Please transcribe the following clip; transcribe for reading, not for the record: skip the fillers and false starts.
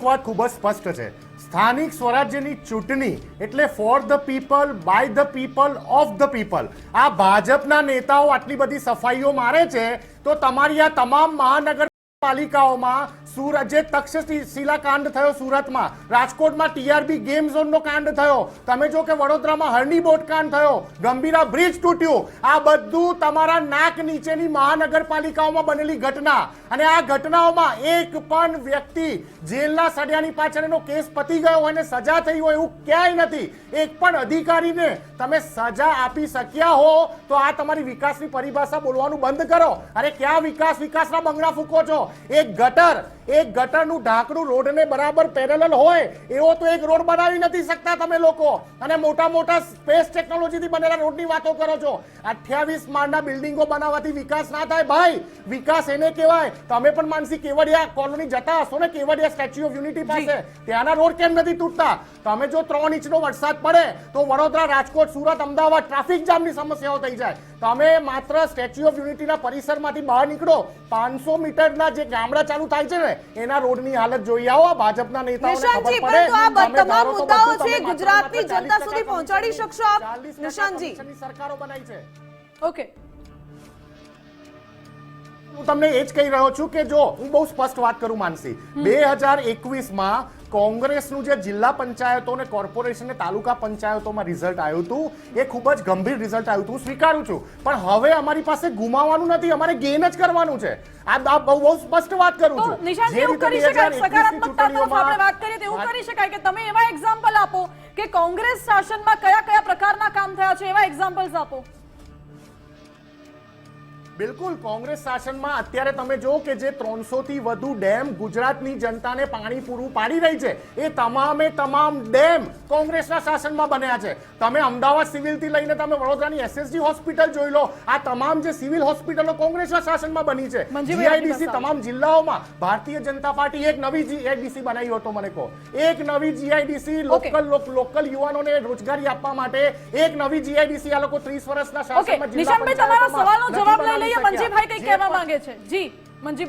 વાત ખૂબ જ સ્પષ્ટ છે. સ્થાનિક સ્વરાજ્યની ચૂંટણી એટલે for the people, by the people, of the people. આ ભાજપના નેતાઓ આટલી બધી સફાઈઓ મારે છે તો તમારી આ તમામ મહાનગરપાલિકાઓમાં જે તક્ષશિલા કાંડ થયો સુરતમાં, રાજકોટમાં ટીઆરબી ગેમ ઝોનનો કાંડ થયો, તમે જો કે વડોદરામાં હરણી બોટ કાંડ થયો, ગંભીરા બ્રિજ તૂટ્યું, આ બધું તમારા નાક નીચેની મહાનગરપાલિકાઓમાં બનેલી ઘટના. અને આ ઘટનાઓમાં એક પણ વ્યક્તિ જેલના સળિયાની પાછળ એનો કેસ પતી ગયો હોય ને સજા થઈ હોય એવું ક્યાંય નથી. એક પણ અધિકારીને તમે સજા આપી શક્યા હો તો આ તમારી વિકાસની પરિભાષા બોલવાનું બંધ કરો. અરે ક્યાં વિકાસના બંગલા ફૂકો છો? એક ગટરનું ઢાંકણું રોડને બરાબર પેરેલલ હોય એવો તો એક રોડ બનાવી નથી શકતા તમે લોકો, અને મોટા સ્પેસ ટેકનોલોજીથી બનેલા રોડની વાતો કરો છો. 28 માળના બિલ્ડિંગો બનાવવાથી વિકાસ ના થાય ભાઈ. વિકાસ એને કહેવાય. તમે પણ માનસી કેવડિયા કોલોની જતા હશો ને, કેવડિયા સ્ટેચ્યુ ઓફ યુનિટી પાસે, ત્યાંના રોડ કેમ નથી તૂટતા? તમે જો 3 ઇંચનો વરસાદ પડે તો વડોદરા, રાજકોટ, સુરત, અમદાવાદ ટ્રાફિક જામની સમસ્યાઓ થઈ જાય. તમે માત્ર સ્ટેચ્યુ ઓફ યુનિટીના પરિસરમાંથી બહાર નીકળો, 500 મીટરના જે ગામડા ચાલુ થાય છે ને એના રોડની હાલત જોઈ આવો. ભાજપના નેતાઓને ખબર પડે. આ તમામ મુદ્દાઓ છે ગુજરાતની જનતા સુધી પહોંચાડી શકશો આપ નિશાંતજી? સરકારો બનાવી છે. ઓકે, હું તમને એ જ કહી રહ્યો છું કે જો હું બહુ સ્પષ્ટ વાત કરું માનસી, 2021માં કોંગ્રેસનું જે જિલ્લા પંચાયતો અને કોર્પોરેશન ને તાલુકા પંચાયતોમાં રિઝલ્ટ આવ્યું હતું એ ખૂબ જ ગંભીર રિઝલ્ટ આવ્યું હતું, સ્વીકારું છું. પણ હવે અમારી પાસે ગુમાવવાનું નથી, અમારે ગેઇન જ કરવાનું છે. આ બહુ સ્પષ્ટ વાત કરું છું. નિશાંત, એવું કરી શકાય, સકારાત્મકતા તરફ આપણે વાત કરીએ તો એવું કરી શકાય કે તમે એવા એક્ઝામ્પલ આપો કે કોંગ્રેસ શાસનમાં કયા પ્રકારના કામ થયા છે, એવા એક્ઝામ્પલ્સ આપો. બિલકુલ, કોંગ્રેસ શાસનમાં અત્યારે તમે જો કે જે 300 થી વધુ ડેમ ગુજરાતની જનતાને પાણી પૂરું પાડી રહી છે એ તમામ ડેમ કોંગ્રેસના શાસનમાં બન્યા છે. તમે અમદાવાદ સિવિલથી લઈને તમે વડોદરાની એસએસજી હોસ્પિટલ જોઈ લો, આ તમામ જે સિવિલ હોસ્પિટલો કોંગ્રેસના શાસનમાં બની છે. જીઆઈડીસી તમામ જિલ્લાઓમાં ભારતીય જનતા પાર્ટી એક નવી જીઆઈડીસી બનાવી હતો. મને કહો, એક નવી જીઆઈડીસી લોકલ યુવાનોને રોજગારી આપવા માટે એક નવી જીઆઈડીસી આ લોકો 30 વર્ષના શાસનમાં જિલ્લા પંચાયતોમાં નિશાંતભાઈ, તમારા સવાલનો જવાબ લઈ લઈએ. મંજીભાઈ કંઈક કહેવા માંગે છે. જી મંજી.